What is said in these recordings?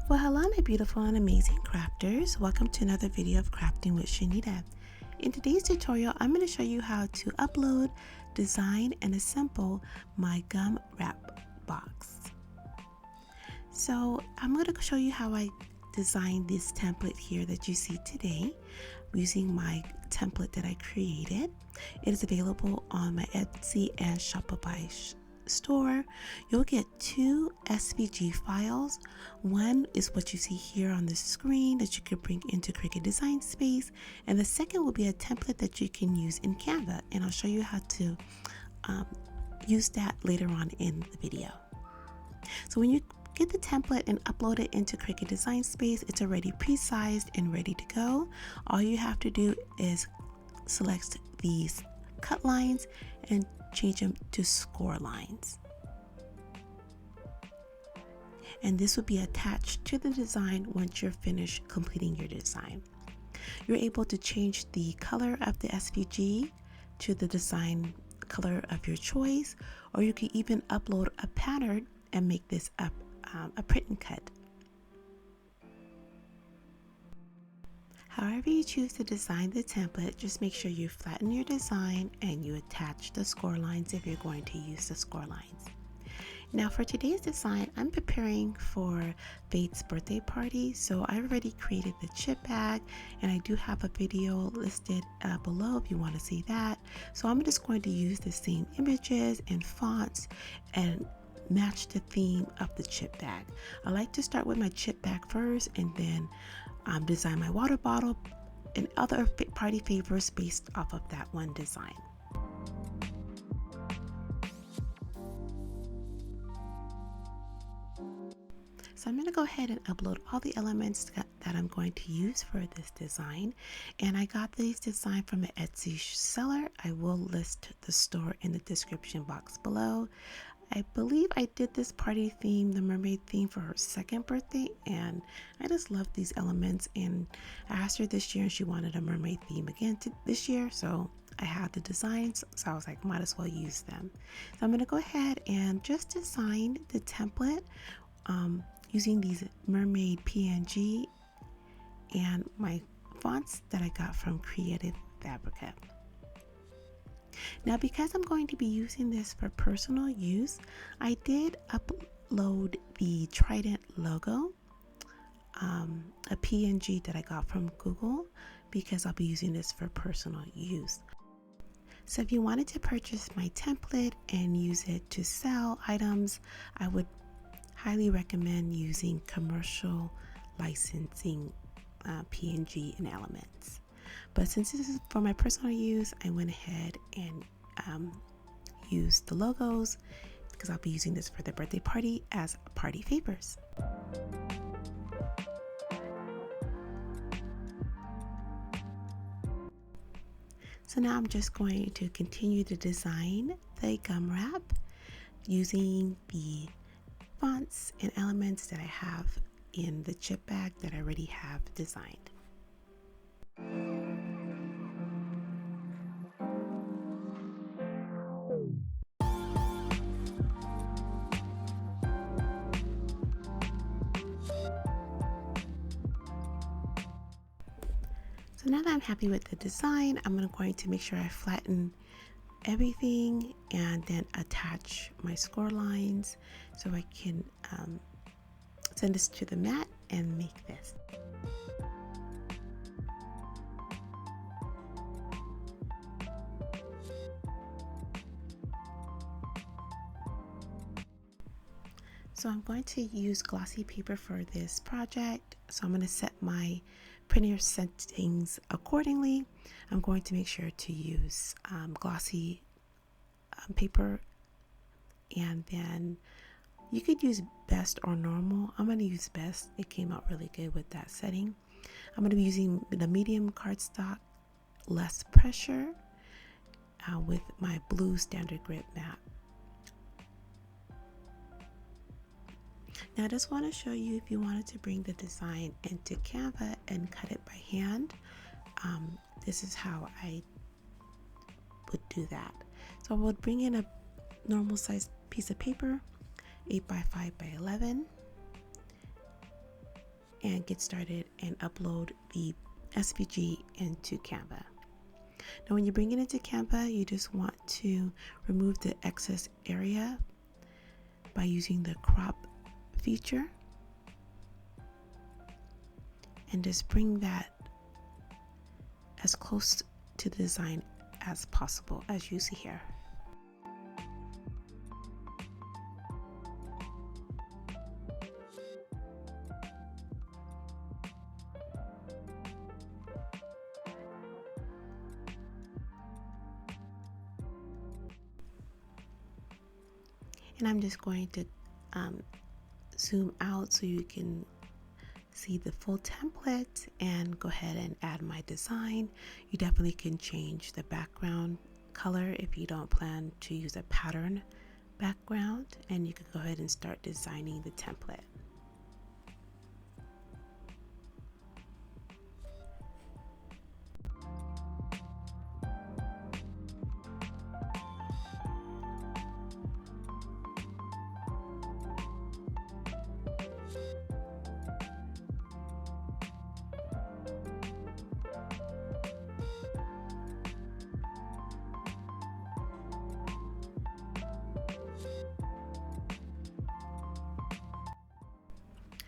Well, hello my beautiful and amazing crafters. Welcome to another video of Crafting with Shaneda. In today's tutorial, I'm going to show you how to upload, design, and assemble my gum wrap box. So I'm going to show you how I designed this template here that you see today using my template that I created. It is available on my Etsy and Shopify store. You'll get two SVG files. One is what you see here on the screen that you can bring into Cricut Design Space, and the second will be a template that you can use in Canva, and I'll show you how to use that later on in the video. So when you get the template and upload it into Cricut Design Space, it's already pre-sized and ready to go. All you have to do is select these cut lines and change them to score lines. And this will be attached to the design once you're finished completing your design. You're able to change the color of the SVG to the design color of your choice, or you can even upload a pattern and make this a print and cut. However you choose to design the template, just make sure you flatten your design and you attach the score lines if you're going to use the score lines. Now for today's design, I'm preparing for Faith's birthday party, so I already created the chip bag and I do have a video listed below if you want to see that. So I'm just going to use the same images and fonts and match the theme of the chip bag. I like to start with my chip bag first and then design my water bottle and other party favors based off of that one design. So I'm going to go ahead and upload all the elements that I'm going to use for this design, and I got these designs from an Etsy seller. I will list the store in the description box below. I believe I did this party theme, the mermaid theme, for her second birthday, and I just love these elements, and I asked her this year and she wanted a mermaid theme again this year, so I had the designs, so I was like, might as well use them. So I'm going to go ahead and just design the template using these mermaid PNG and my fonts that I got from Creative Fabrica. Now, because I'm going to be using this for personal use, I did upload the Trident logo, a PNG that I got from Google, because I'll be using this for personal use. So if you wanted to purchase my template and use it to sell items, I would highly recommend using commercial licensing PNG and elements. But since this is for my personal use, I went ahead and used the logos because I'll be using this for the birthday party as party favors. So now I'm just going to continue to design the gum wrap using the fonts and elements that I have in the chip bag that I already have designed. So now that I'm happy with the design, I'm going to make sure I flatten everything and then attach my score lines so I can send this to the mat and make this. So I'm going to use glossy paper for this project. So I'm going to set my printer settings accordingly. I'm going to make sure to use glossy paper, and then you could use best or normal. I'm going to use best. It came out really good with that setting. I'm going to be using the medium cardstock, less pressure, with my blue standard grip mat. Now I just want to show you, if you wanted to bring the design into Canva and cut it by hand, this is how I would do that. So I would bring in a normal size piece of paper, 8 by 5 by 11, and get started and upload the SVG into Canva. Now when you bring it into Canva, you just want to remove the excess area by using the crop feature and just bring that as close to the design as possible, as you see here. And I'm just going to zoom out so you can see the full template and go ahead and add my design. You definitely can change the background color if you don't plan to use a pattern background, and you can go ahead and start designing the template.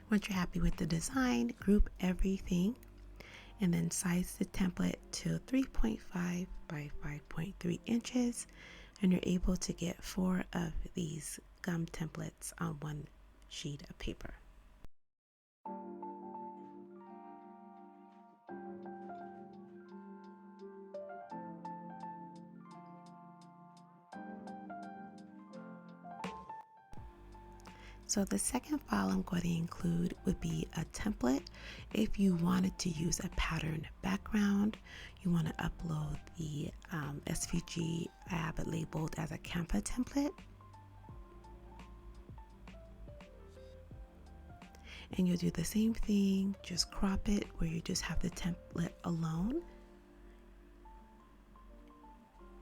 Once you're happy with the design, group everything and then size the template to 3.5 by 5.3 inches, and you're able to get 4 of these gum templates on one sheet of paper. So the second file I'm going to include would be a template. If you wanted to use a pattern background, you want to upload the SVG. I have it labeled as a Canva template. And you'll do the same thing, just crop it where you just have the template alone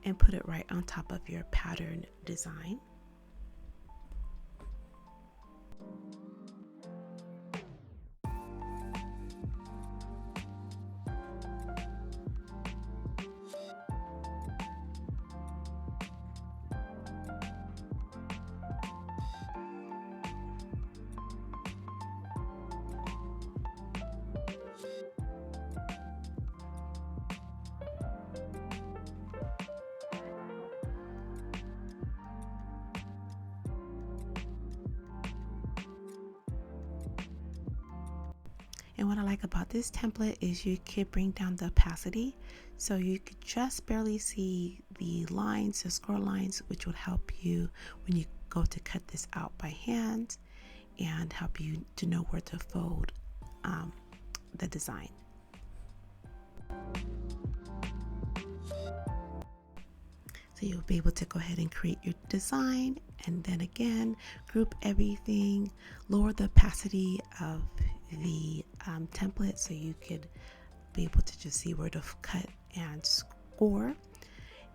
and put it right on top of your pattern design. And what I like about this template is you can bring down the opacity, so you could just barely see the lines, the score lines, which would help you when you go to cut this out by hand and help you to know where to fold the design. So you'll be able to go ahead and create your design, and then again group everything, lower the opacity of the template so you could be able to just see where to cut and score,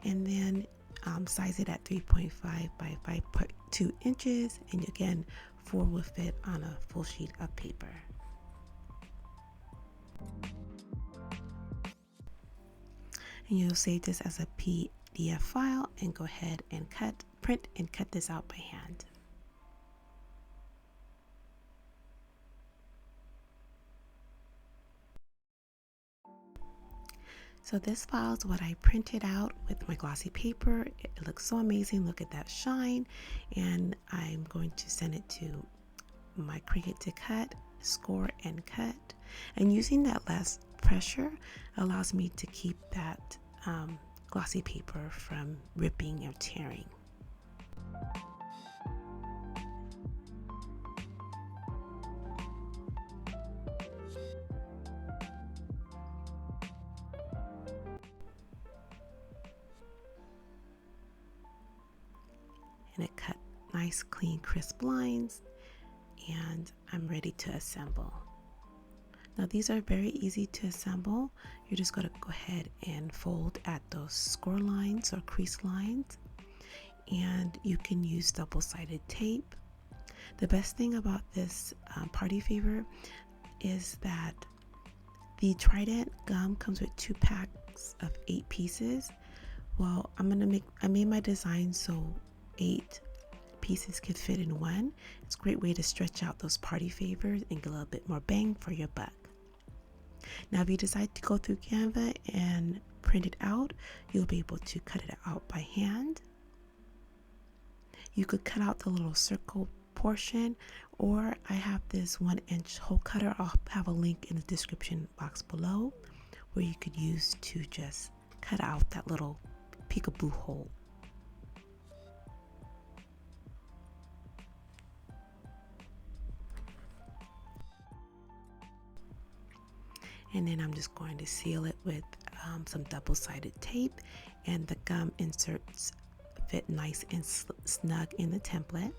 and then size it at 3.5 by 5.2 inches, and again 4 will fit on a full sheet of paper. And you'll save this as a PDF file and go ahead and print and cut this out by hand. So this file is what I printed out with my glossy paper. It looks so amazing. Look at that shine. And I'm going to send it to my Cricut to cut, score and cut. And using that less pressure allows me to keep that glossy paper from ripping or tearing. And it cut nice, clean, crisp lines, and I'm ready to assemble. Now these are very easy to assemble. You're just going to go ahead and fold at those score lines or crease lines, and you can use double-sided tape. The best thing about this party favor is that the Trident gum comes with 2 packs of 8 pieces. Well, I made my design so 8 pieces could fit in one. It's a great way to stretch out those party favors and get a little bit more bang for your buck. Now, if you decide to go through Canva and print it out, you'll be able to cut it out by hand. You could cut out the little circle portion, or I have this 1-inch hole cutter. I'll have a link in the description box below where you could use to just cut out that little peekaboo hole. And then I'm just going to seal it with some double-sided tape, and the gum inserts fit nice and snug in the template.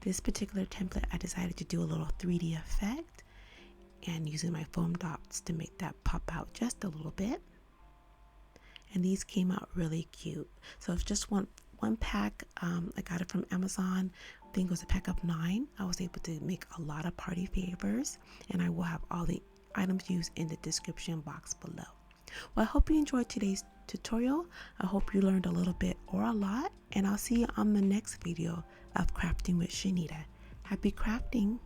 This particular template, I decided to do a little 3D effect and using my foam dots to make that pop out just a little bit. And these came out really cute. So it's just one pack. I got it from Amazon. I think it was a pack of 9. I was able to make a lot of party favors, and I will have all the items used in the description box below. Well, I hope you enjoyed today's tutorial. I hope you learned a little bit or a lot, and I'll see you on the next video of Crafting with Shaneda. Happy crafting!